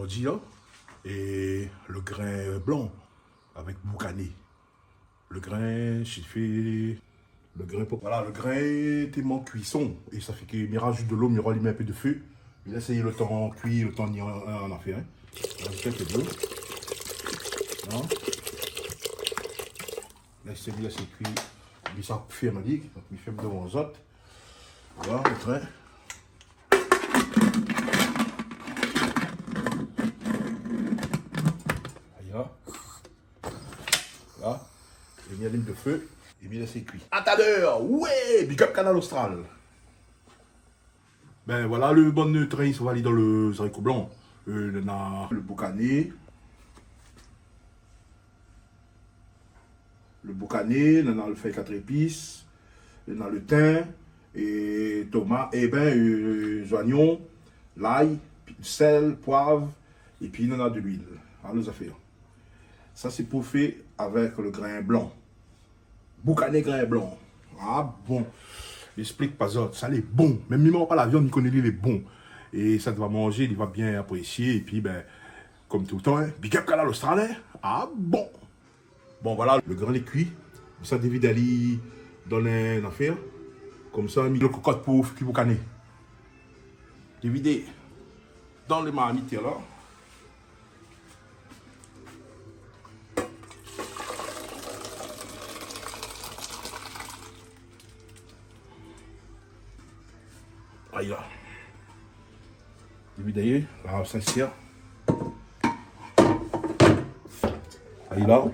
ordi là, et le grain blanc avec boucané. Le grain, j'ai fait le grain. Voilà, le grain était mon cuisson et ça fait qu'il rajoute de l'eau, il rallume un peu de feu. Il a essayé le temps cuit, le temps en a fait. Hein. Rajouter un peu d'eau. Là, c'est bien, c'est cuit. Mais ça fait ma ligue, donc il fait devant les autres. Voilà, le grain. Là, j'ai mis la ligne de feu et bien c'est cuit. Attendeur, ouais, big up Canal Austral. Ben voilà, le bon train, il se va aller dans le haricot blanc. On a le boucané. Le boucané, on a le feuille 4 épices. On a le thym, et tomate, et ben, oignons, l'ail, sel, poivre, et puis on a de l'huile. Alors, nous affaires. Ça, c'est pour faire avec le grain blanc. Boucané grain blanc. Ah bon. J'explique pas ça. Ça, est bon. Même si pas la viande, il connaît, il est bon. Et ça, tu vas manger, il va bien apprécier. Et puis, ben, comme tout le temps, hein, big up Canal Austral. Ah bon. Bon, voilà, le grain est cuit. Ça, David Ali donne une affaire. Comme ça, il le cocotte pour qui boucané. David dans les marmites là. Aïe là. David là, ça sert. Aïe là.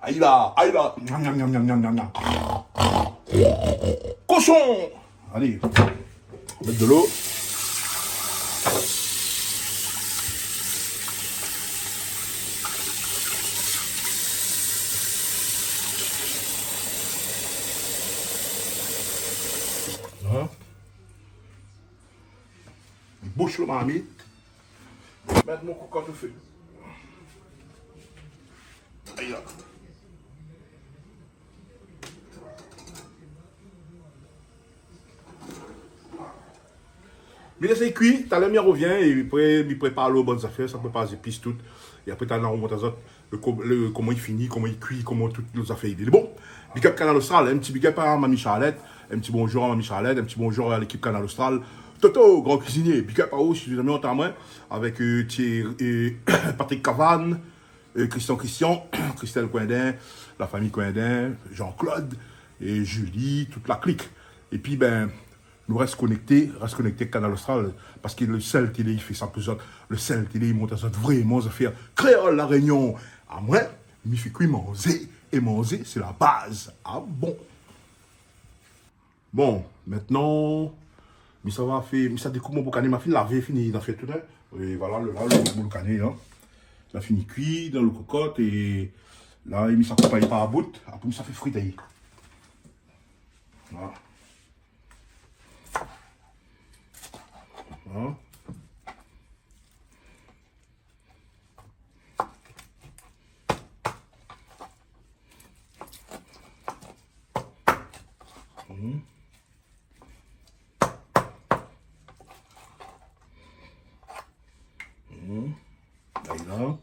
Aïe là, aïe là. Cochon. Allez, on met de l'eau. Hein? Bouche le marmite. Mettre mon cocotte au feu. Aïe là. Mais là, c'est cuit, t'as l'air, il revient, et après, il prépare l'eau, bonnes affaires, ça prépare les épices toutes. Et après, t'as comment il finit, comment il cuit, comment toutes les affaires. Il est bon. Big up Canal Austral, un petit big up à Mamie Charlotte, un petit bonjour à Mamie Charlotte, un petit bonjour à l'équipe Canal Austral. Toto, grand cuisinier, big up à vous, si vous avez entendu moi, avec Patrick Cavane, Christian, Christelle Coindin, la famille Coindin, Jean-Claude, et Julie, toute la clique. Et puis, ben, nous reste connectés Canal Austral, parce que le seul télé, il fait ça plus autre. Le seul télé, il monte à ça vraiment, ça fait créole la réunion. À moi, il fait quoi manger, et manger, c'est la base. Ah bon. Bon, maintenant, mais ça va faire, mais ça découpe mon boucané, ma fille lavé, fini, il a fait tout ça. Et voilà, le boucané, là. Il a fini cuit dans le cocotte, et là, il a mis ça coupe par bout, après, ça fait friter. Voilà. Hein? Là.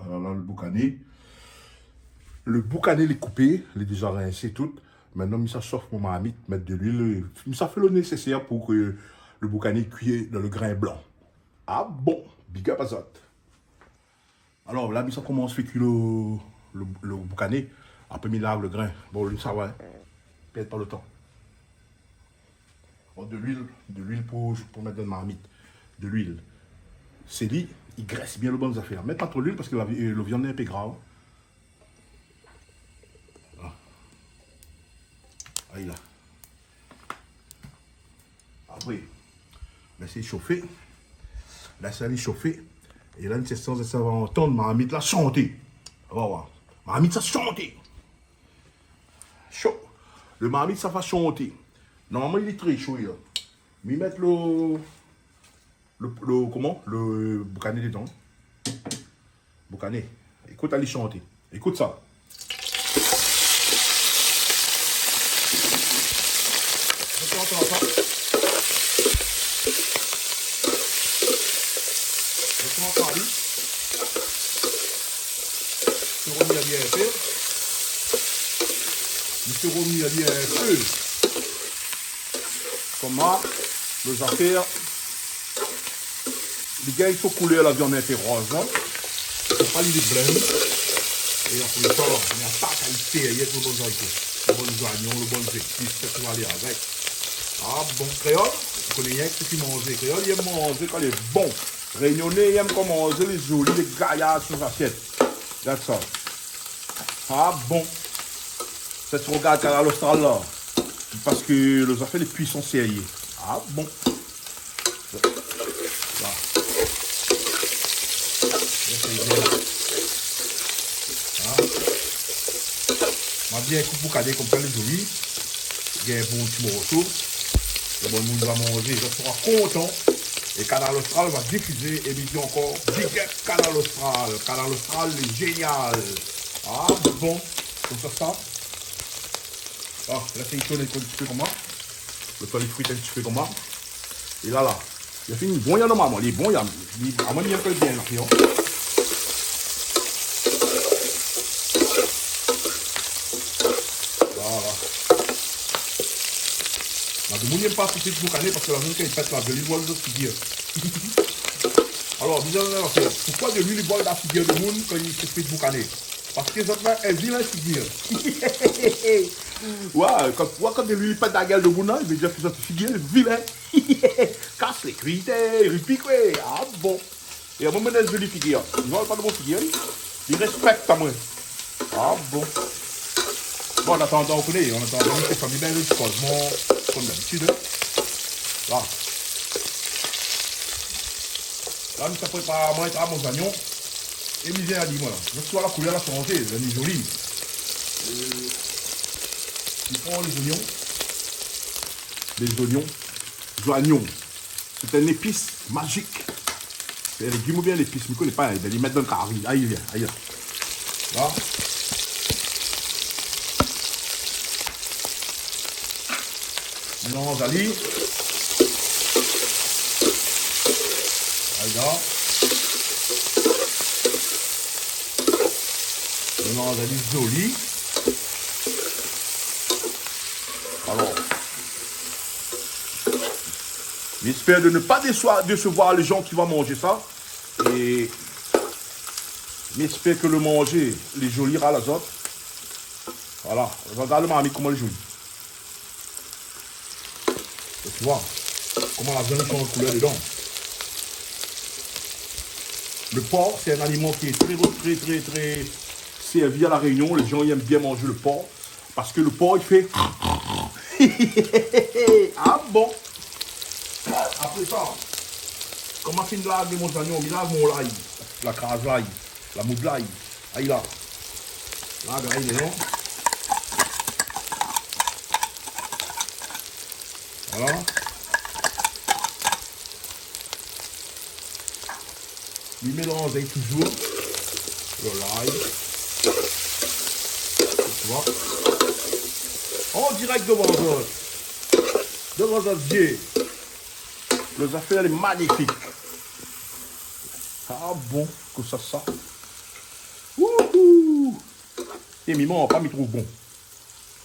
Le boucané. Le boucané, il est coupé, il est déjà rincé tout. Maintenant, ça chauffe pour ma marmite, mettre de l'huile. Ça fait le nécessaire pour que le boucané cuit dans le grain blanc. Ah bon, big up à ça. Alors là, ça commence à faire cuire le boucané. Après, il lave le grain. Bon, lui, ça va. Perd pas le temps. Bon, de l'huile pour mettre dans la marmite. De l'huile. C'est lui, il graisse bien le bonnes affaires. Mets pas trop d'huile parce que le viande est un peu grave. Ah. Là. Après, laissez chauffer. Laissez chauffer. Et là, une session, ça va entendre ma marmite là chanter. On va voir. Ma marmite, ça chanter. Chaud. Le marmite, ça va chanter. Normalement, il est très chaud, là. Mais mettre le boucané dedans. Boucané. Écoute, allez chanter. Écoute ça. Tu entends ça? Tu entends, lui? Tu remis à bien faire. Monsieur Romy a dit un peu. Comment les affaires. Les gars, il faut couler la viande un peu rose. Il ne faut pas les blender. Et après ça, il n'y a pas qualité. Il y a tout le bon le bon oignons, le bon épices, tout va aller avec. Ah bon, créole, vous connaissez rien que ce qui mange. Créole, il aime manger quand il est bon. Réunionnais, il aime manger les jolis, les gaillards sur l'assiette. That's all. Ah bon. C'est ce regard à l'Austral là. Parce que les affaires les puissants sérieux. Ah bon. Là. On va bien couper pour caler comme ça les jolis. Il y a un bon petit morceau. Le bon monde va manger, je serai content. Et Canal Austral va diffuser émission encore. Big up Canal Austral. Canal Austral est génial. Ah bon. Comme ça. Ah, là c'est une chose un petit peu comme ça. Le toit les fruits un petit peu comme ça. Et là, il a fini. Bon, il y a normalement. Il est bon, il y a. À moi, il y a un peu bien là. Voilà. Je ne sais pas si c'est pour caler parce que la zone qui est faite là, de l'huile de figure. Alors, pourquoi de l'huile de la figure de monde quand il se fait boucaner? Parce que les autres, elles vilain figure. Ouais, quand de l'huile pète la gueule de monde, il veut dire que cette figure est vilain. Casse les critères, il pique, ah bon. Et à un moment donné, de jolies figures. Ils n'ont pas de bonnes figures. Ils respectent à moi. Ah bon. Bon, on attend, on connaît, on attend, on fait bien le cosmos, comme d'habitude. Là. Là, je prépare moi à mon oignon. Et misère a dit, moi, je vois la couleur a changé, elle est jolie. Je prends les oignons. C'est une épice magique. Les légumes ou bien l'épice, je ne connais pas, ils les mettent dans le carré. Aïe, aïe. Là. Mélange Ali. Là. Mélange Ali joli. Alors. J'espère de ne pas décevoir les gens qui vont manger ça. Et j'espère que le manger, les jolis à la autres. Voilà. Regarde le marmite comment il est joli. Tu vois comment la viande change de couleur dedans. Le porc, c'est un aliment qui est très servi à la Réunion. Les gens aiment bien manger le porc. Parce que le porc, il fait... Ah bon. Après ça, comment fin de laver mon oignon, il lave mon l'ail. La crase l'ail, la moude l'ail. Aïe là. Là, l'ail, non. Voilà. Il mélange toujours le l'ail. Tu vois. En direct devant votre. Devant votre yeux. Les affaires est magnifique. Ah bon, que ça. Wouhou. Et Mimon, pas m'y trouve bon.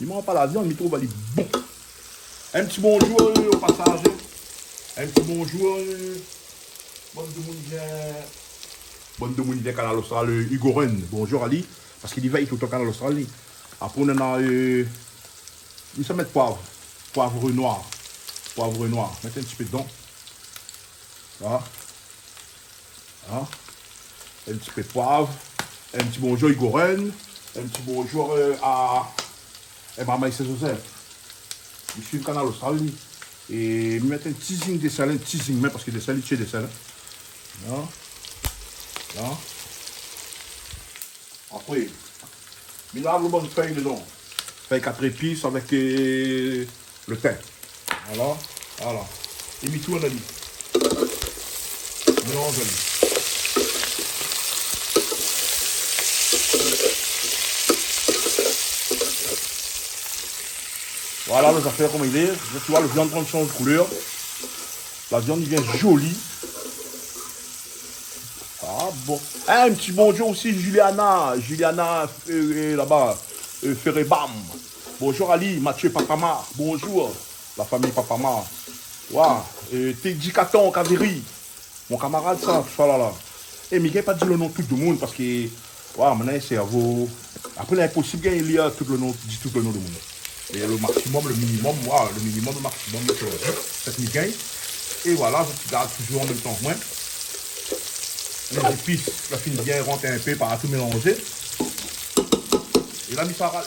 Mimon, pas la viande, m'y trouve elle est bon. Un petit bonjour au passage. Un petit bonjour. Bonne de mon bien. Bonne de mon bien, canal austral, Igoren. Bonjour Ali. Parce qu'il y veille tout au canal austral. Après, on a. Nous sommes mettre poivre. Poivre noir. Poivre noir. Mettez un petit peu dedans. Voilà. Voilà. Un petit peu de poivre. Un petit bonjour Igoren. Un petit bonjour à Maman et ses Joseph. Je suis le canal austral. Et mettre un teasing de sel, un teasing même parce que des sel, il tue des sel. Là. Là. Après, il a le bon feuille dedans. Feuille 4 épices avec le thym. Voilà. Voilà. Et mis tout en ali. Mélange ali. Voilà les affaires comme il est. Tu vois, le viande prend change de couleur. La viande devient jolie. Ah bon. Un petit bonjour aussi, Juliana. Juliana là-bas. Ferrebam. Bonjour Ali, Mathieu Papama. Bonjour. La famille Papama. Waouh. Teddy Caton, Kaveri. Mon camarade, ça. Voilà là. Et mais il n'y pas dit le nom de tout le monde parce que. Waouh, maintenant, c'est cerveau. Après, l'impossible, il y a tout le nom, dit tout le nom du monde. Et le maximum, le minimum, voilà, le minimum, le maximum, c'est nickel. Et voilà, je garde toujours en même temps. Moi, les épices, la fine bien rentre un peu par tout mélanger. Et là, ça va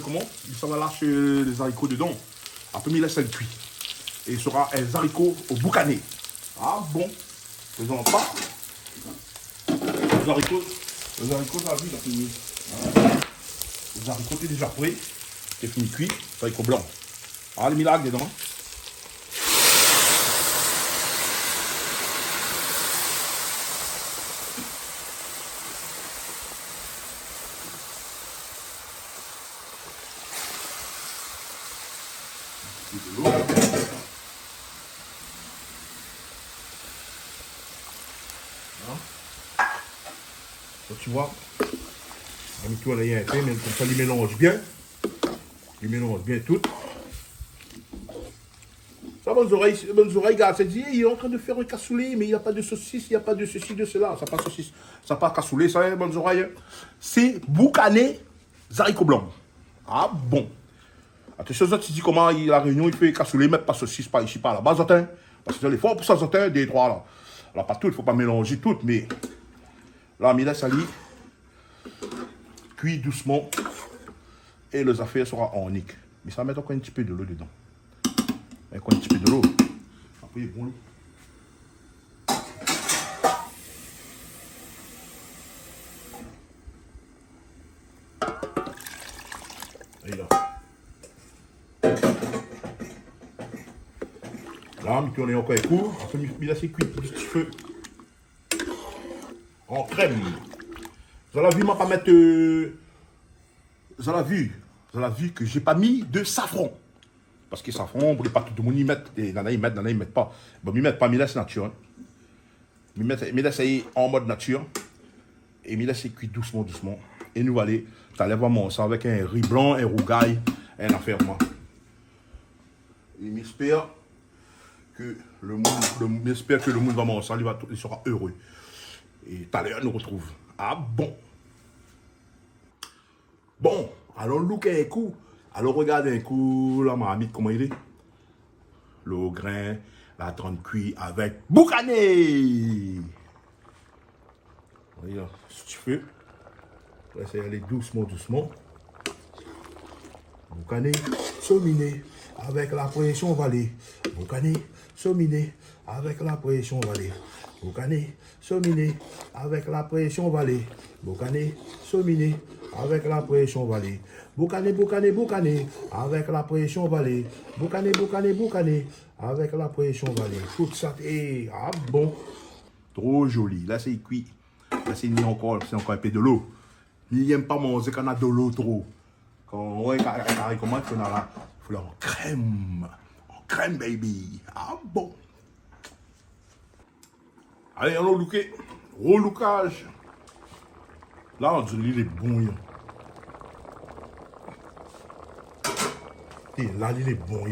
comment? Ça va lâcher les haricots dedans. Après, il laisse le cuit. Et il sera un haricots au boucané. Ah bon, faisons pas. Les haricots, ça va vite, la fini. Les haricots, c'est déjà prêt. C'est fini cuit. Les haricots blancs. Ah, les miracles dedans. De l'eau. Donc, tu vois, on a mis tout à l'ail un peu, mais comme ça, il mélange bien. Il mélange bien tout. Ça, bonnes oreilles, gars, c'est dit, il est en train de faire un cassoulet, mais il n'y a pas de saucisse, il n'y a pas de ceci, de cela. Ça pas saucisse, ça pas cassoulet, ça, bonnes oreilles. C'est boucané, haricots blancs. Ah bon. Attention, tu dis comment la réunion, il fait cassoulet, mais pas saucisse, pas ici, pas là-bas, zotin. Parce que les fois pour ça, zotin, des trois là. Alors, pas tout, il ne faut pas mélanger tout, mais là, il laisse aller, cuit doucement, et les affaires seront en nique. Mais ça va mettre encore un petit peu de l'eau dedans. Encore un petit peu de l'eau. Après, bon. Et là. Là, on tourne encore un coup. Après, il laisse cuit un petit feu. En crème. Vous avez vu, moi, pas mettre. Vous avez vu que j'ai pas mis de safran. Parce que safran, on ne voulait pas tout le monde y mettre. Et dans ils mettent pas. Bon, ils mettent pas, mais laisse nature. Hein. Mais laisse en mode nature. Et mais laisse cuire doucement, doucement. Et nous allons, tu allais voir ça avec un riz blanc, un rougail, un affaire moi. Et j'espère que le monde va manger ça, il sera heureux. Et tout à l'heure, nous retrouve. Ah bon. Bon, alors look un coup. Alors regardez un coup la marmite, comment il est. Le grain, la trente cuit avec boucané. Regarde, si tu veux. On va essayer d'aller doucement, doucement. Boucané, sominé, avec la pression valée. Boucané, sominé, avec la pression valée. Boucané, sominé, avec la pression valée. Boucané, sominé, avec la pression valée. Boucané, boucané, boucané, avec la pression valée. Boucané, boucané, boucané, avec la pression valée. Tout ça, et ah bon. Trop joli. Là, c'est cuit. Là, c'est encore un peu de l'eau. Il n'aime pas manger quand on a de l'eau trop. Quand on comment il faut là, il faut là en crème. En crème, baby. Ah bon. Allez, on a looké. Relookage. Là, on dit il est bon. Et là, il est bon.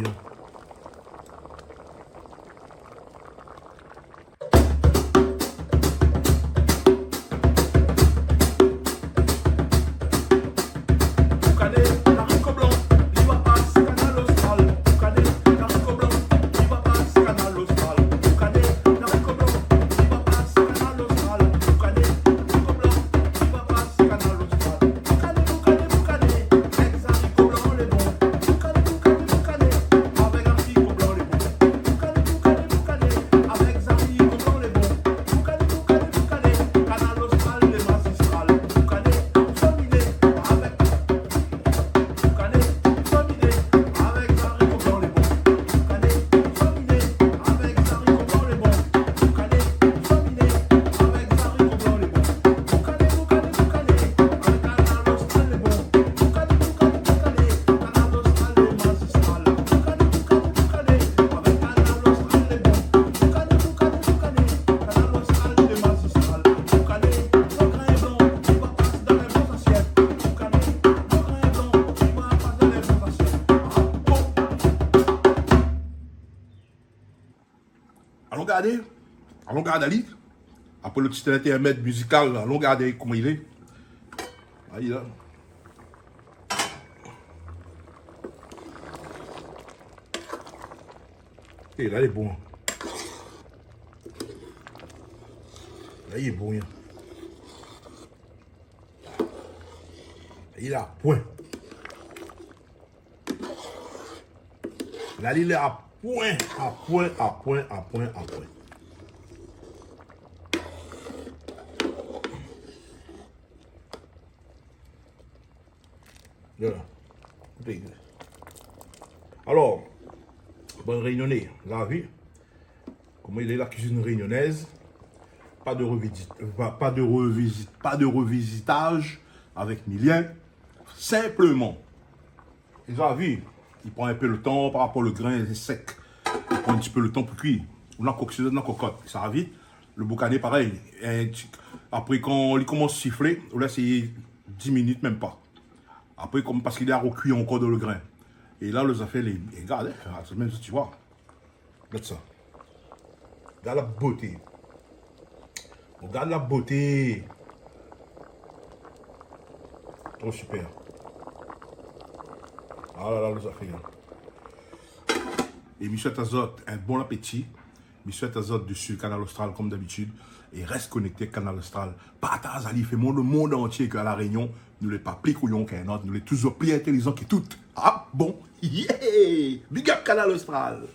regarder. Allons regarder. Après le petit intermède musical, allons regarder comment il est. Allez là. Et là, il est bon. Là, il est bon. Là, il est à point. Là, il est à point, à point, à point, à point, à point. Voilà. Alors, bonne réunionnais, la vie. Comment il est la cuisine réunionnaise? Pas de revisitage avec Milien. Simplement, ils ont vu, il prend un peu le temps par rapport au grain sec. Il prend un petit peu le temps pour cuire. On a coctionné dans la cocotte, ça va vite. Le boucané, pareil. Après, quand il commence à siffler, là, c'est 10 minutes, même pas. Après, comme parce qu'il est à recuire encore dans le grain. Et là, les affaires, regarde, c'est même ça, tu vois. Regarde ça. Regarde la beauté. Regarde la beauté. Trop super. Ah là là, les affaires. Et Michel Tazotte, un bon appétit. Michel Tazotte dessus Canal Austral comme d'habitude. Et reste connecté Canal Austral. Partage, Ali, fait le monde entier qu'à la Réunion, nous les pas plus couillons qu'un autre, nous les toujours plus intelligents que toutes. Ah bon? Yeah! Big up Canal Austral!